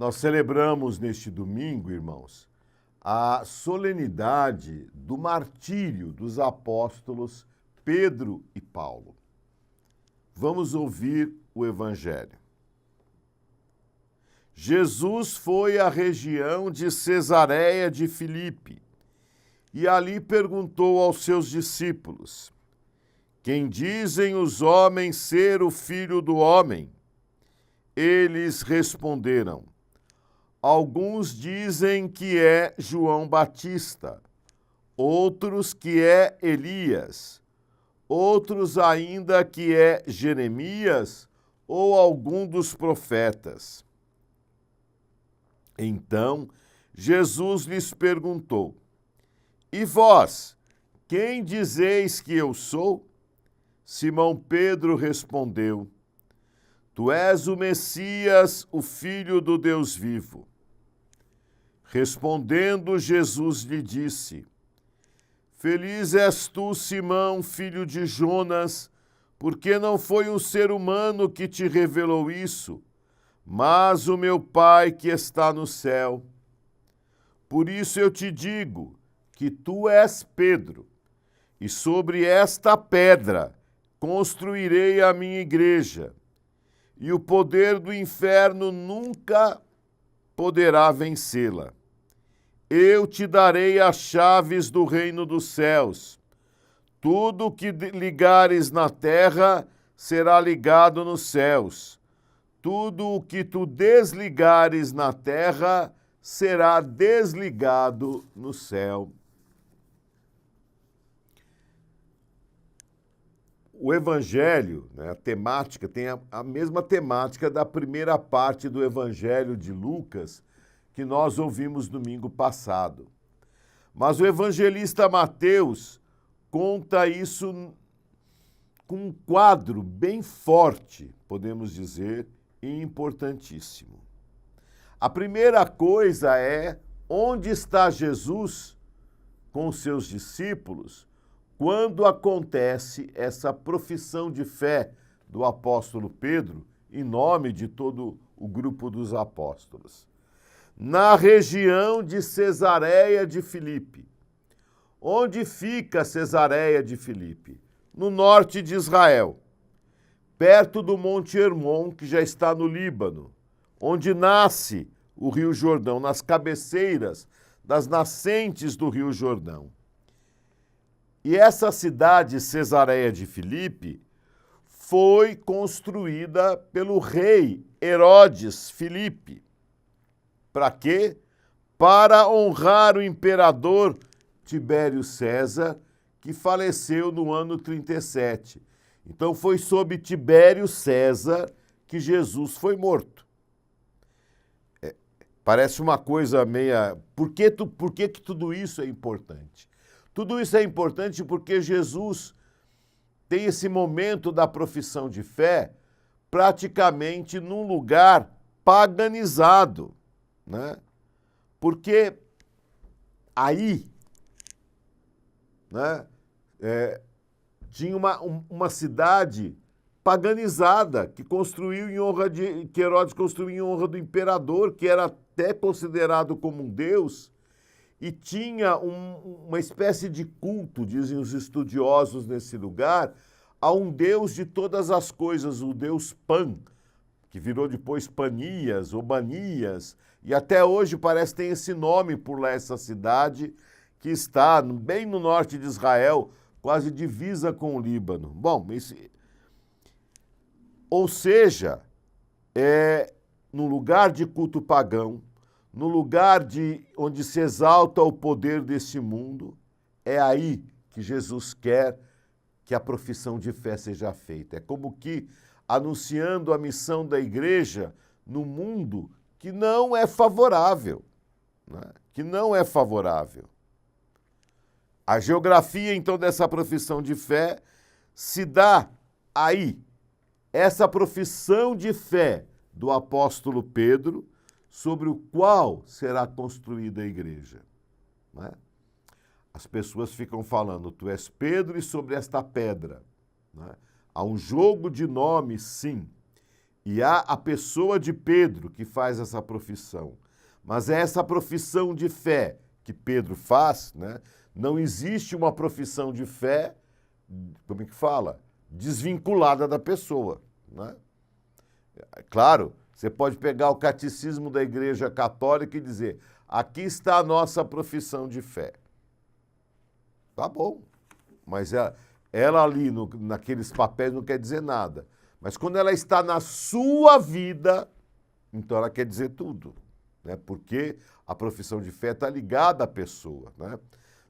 Nós celebramos neste domingo, irmãos, a solenidade do martírio dos apóstolos Pedro e Paulo. Vamos ouvir o Evangelho. Jesus foi à região de Cesareia de Filipe e ali perguntou aos seus discípulos: quem dizem os homens ser o Filho do Homem? Eles responderam: alguns dizem que é João Batista, outros que é Elias, outros ainda que é Jeremias ou algum dos profetas. Então, Jesus lhes perguntou: e vós, quem dizeis que eu sou? Simão Pedro respondeu: tu és o Messias, o Filho do Deus vivo. Respondendo, Jesus lhe disse: feliz és tu, Simão, filho de Jonas, porque não foi um ser humano que te revelou isso, mas o meu Pai que está no céu. Por isso eu te digo que tu és Pedro, e sobre esta pedra construirei a minha igreja, e o poder do inferno nunca poderá vencê-la. Eu te darei as chaves do reino dos céus. Tudo o que ligares na terra será ligado nos céus. Tudo o que tu desligares na terra será desligado no céu. O Evangelho, a temática, tem a mesma temática da primeira parte do Evangelho de Lucas, que nós ouvimos domingo passado. Mas o evangelista Mateus conta isso com um quadro bem forte, podemos dizer, e importantíssimo. A primeira coisa é onde está Jesus com os seus discípulos quando acontece essa profissão de fé do apóstolo Pedro em nome de todo o grupo dos apóstolos. Na região de Cesareia de Filipe. Onde fica Cesareia de Filipe? No norte de Israel, perto do Monte Hermon, que já está no Líbano, onde nasce o Rio Jordão, nas cabeceiras das nascentes do Rio Jordão. E essa cidade, Cesareia de Filipe, foi construída pelo rei Herodes Filipe. Para quê? Para honrar o imperador Tibério César, que faleceu no ano 37. Então foi sob Tibério César que Jesus foi morto. Parece uma coisa meia... Por que que tudo isso é importante? Tudo isso é importante porque Jesus tem esse momento da profissão de fé praticamente num lugar paganizado. Né? Porque aí tinha uma cidade paganizada que Herodes construiu em honra do imperador, que era até considerado como um deus, e tinha uma espécie de culto, dizem os estudiosos nesse lugar, a um deus de todas as coisas, o deus Pan, que virou depois Panias ou Banias, e até hoje parece que tem esse nome por lá, essa cidade, que está bem no norte de Israel, quase divisa com o Líbano. Bom, ou seja, no lugar de culto pagão, no lugar onde se exalta o poder desse mundo, é aí que Jesus quer que a profissão de fé seja feita. É como que anunciando a missão da igreja no mundo que não é favorável, que não é favorável. A geografia, então, dessa profissão de fé se dá aí. Essa profissão de fé do apóstolo Pedro, sobre o qual será construída a igreja. As pessoas ficam falando, tu és Pedro e sobre esta pedra. Há um jogo de nomes, sim. E há a pessoa de Pedro que faz essa profissão. Mas é essa profissão de fé que Pedro faz, né? Não existe uma profissão de fé, como é que fala? Desvinculada da pessoa, né? Claro, você pode pegar o catecismo da Igreja Católica e dizer: aqui está a nossa profissão de fé. Tá bom, mas ela ali naqueles papéis não quer dizer nada. Mas quando ela está na sua vida, então ela quer dizer tudo, né? Porque a profissão de fé está ligada à pessoa, né?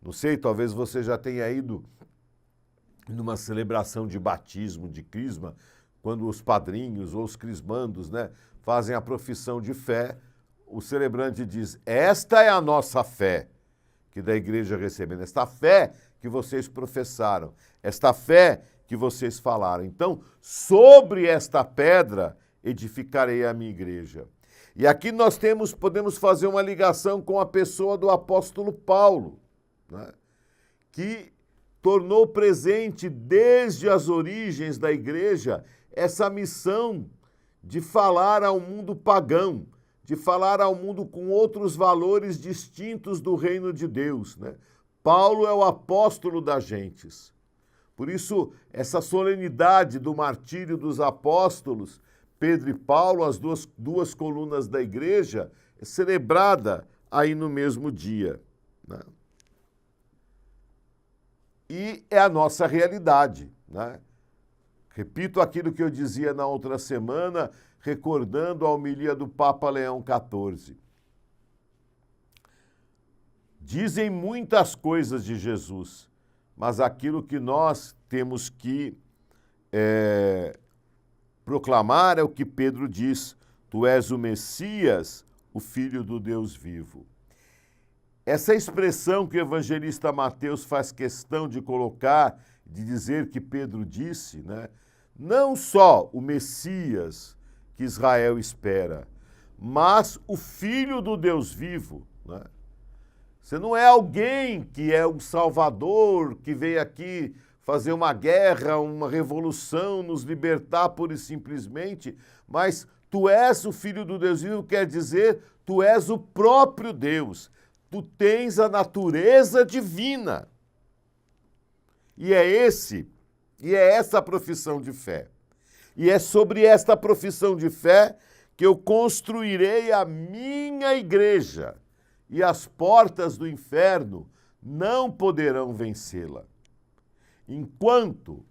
Não sei, talvez você já tenha ido numa celebração de batismo, de crisma, quando os padrinhos ou os crismandos, né, fazem a profissão de fé, o celebrante diz: esta é a nossa fé que da igreja recebendo, esta fé que vocês professaram, esta fé que vocês falaram. Então, sobre esta pedra edificarei a minha igreja. E aqui nós podemos fazer uma ligação com a pessoa do apóstolo Paulo, né, que tornou presente desde as origens da igreja essa missão de falar ao mundo pagão, de falar ao mundo com outros valores distintos do reino de Deus, né? Paulo é o apóstolo das gentes. Por isso, essa solenidade do martírio dos apóstolos, Pedro e Paulo, as duas colunas da igreja, é celebrada aí no mesmo dia, né? E é a nossa realidade, né? Repito aquilo que eu dizia na outra semana, recordando a homilia do Papa Leão XIV. Dizem muitas coisas de Jesus, mas aquilo que nós temos que proclamar é o que Pedro diz: tu és o Messias, o Filho do Deus vivo. Essa expressão que o evangelista Mateus faz questão de colocar, de dizer que Pedro disse, né? Não só o Messias que Israel espera, mas o Filho do Deus vivo, né? Você não é alguém que é um salvador, que veio aqui fazer uma guerra, uma revolução, nos libertar pura e simplesmente, mas tu és o Filho do Deus vivo, quer dizer, tu és o próprio Deus. Tu tens a natureza divina. E é essa a profissão de fé. E é sobre esta profissão de fé que eu construirei a minha igreja, e as portas do inferno não poderão vencê-la. Enquanto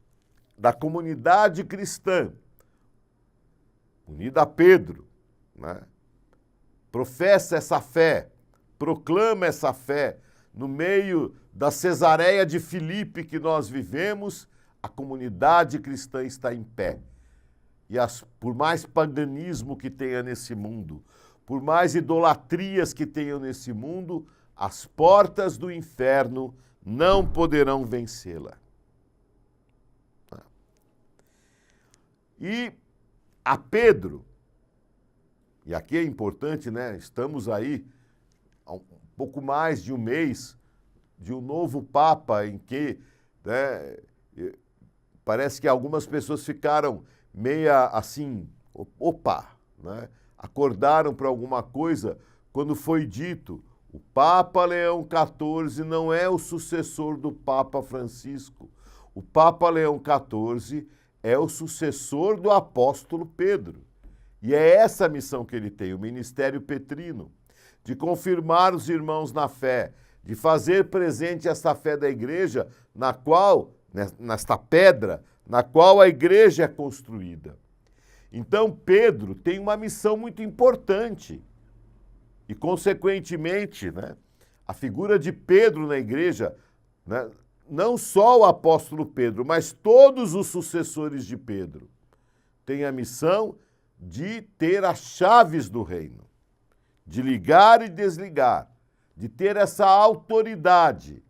da comunidade cristã, unida a Pedro, né, professa essa fé, proclama essa fé, no meio da Cesareia de Filipe que nós vivemos, a comunidade cristã está em pé. E por mais paganismo que tenha nesse mundo, por mais idolatrias que tenham nesse mundo, as portas do inferno não poderão vencê-la. E a Pedro, e aqui é importante, né? Estamos aí há um pouco mais de um mês de um novo Papa em que, né, parece que algumas pessoas ficaram meia assim, opa, né? Acordaram para alguma coisa quando foi dito: o Papa Leão XIV não é o sucessor do Papa Francisco. O Papa Leão XIV é o sucessor do apóstolo Pedro. E é essa a missão que ele tem, o ministério petrino, de confirmar os irmãos na fé, de fazer presente essa fé da igreja, nesta pedra, na qual a igreja é construída. Então, Pedro tem uma missão muito importante. E, consequentemente, né, a figura de Pedro na igreja, né, não só o apóstolo Pedro, mas todos os sucessores de Pedro, têm a missão de ter as chaves do reino, de ligar e desligar, de ter essa autoridade.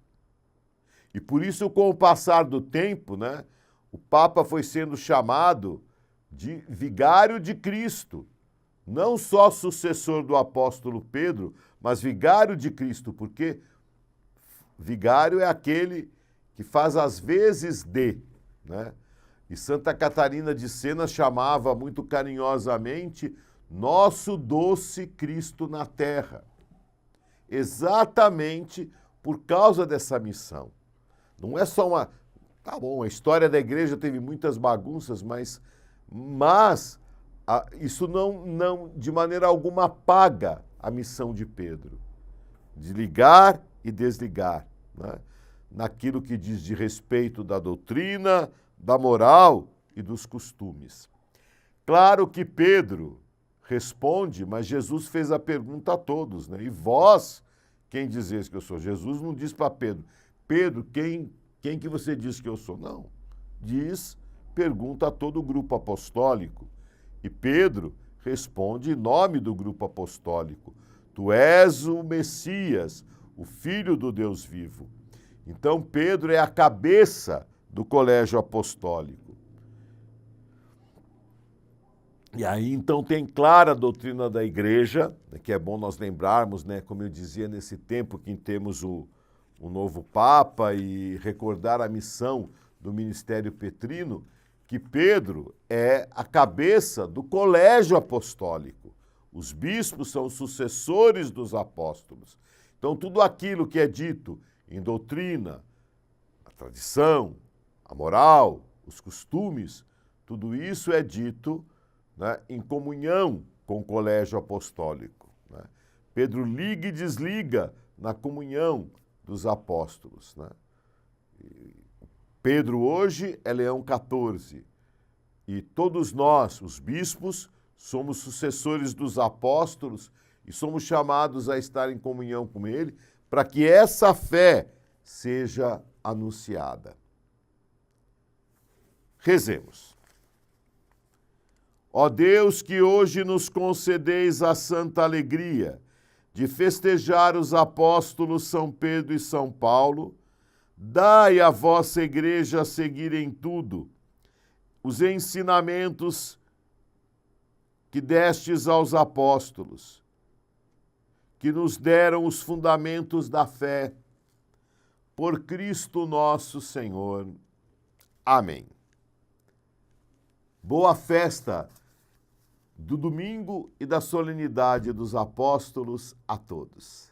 E por isso, com o passar do tempo, né, o Papa foi sendo chamado de vigário de Cristo, não só sucessor do apóstolo Pedro, mas vigário de Cristo, porque vigário é aquele que faz as vezes de, né? E Santa Catarina de Sena chamava muito carinhosamente nosso doce Cristo na terra. Exatamente por causa dessa missão. Não é só uma... Tá bom, a história da igreja teve muitas bagunças, mas isso não de maneira alguma apaga a missão de Pedro. De ligar e desligar, né? Naquilo que diz de respeito da doutrina, da moral e dos costumes. Claro que Pedro responde, mas Jesus fez a pergunta a todos, né? E vós, quem dizeis que eu sou? Jesus não diz para Pedro, Pedro, quem que você diz que eu sou? Não. Pergunta a todo o grupo apostólico. E Pedro responde em nome do grupo apostólico. Tu és o Messias, o Filho do Deus vivo. Então Pedro é a cabeça do colégio apostólico. E aí, então, tem clara a doutrina da igreja, que é bom nós lembrarmos, né, como eu dizia, nesse tempo que temos o novo Papa e recordar a missão do ministério petrino, que Pedro é a cabeça do colégio apostólico. Os bispos são os sucessores dos apóstolos. Então, tudo aquilo que é dito em doutrina, a tradição, a moral, os costumes, tudo isso é dito, né, em comunhão com o colégio apostólico, né? Pedro liga e desliga na comunhão dos apóstolos, né? Pedro hoje é Leão XIV e todos nós, os bispos, somos sucessores dos apóstolos e somos chamados a estar em comunhão com ele para que essa fé seja anunciada. Rezemos. Ó Deus, que hoje nos concedeis a santa alegria de festejar os apóstolos São Pedro e São Paulo, dai à vossa igreja a seguir em tudo os ensinamentos que destes aos apóstolos, que nos deram os fundamentos da fé, por Cristo nosso Senhor. Amém. Boa festa do domingo e da solenidade dos apóstolos a todos.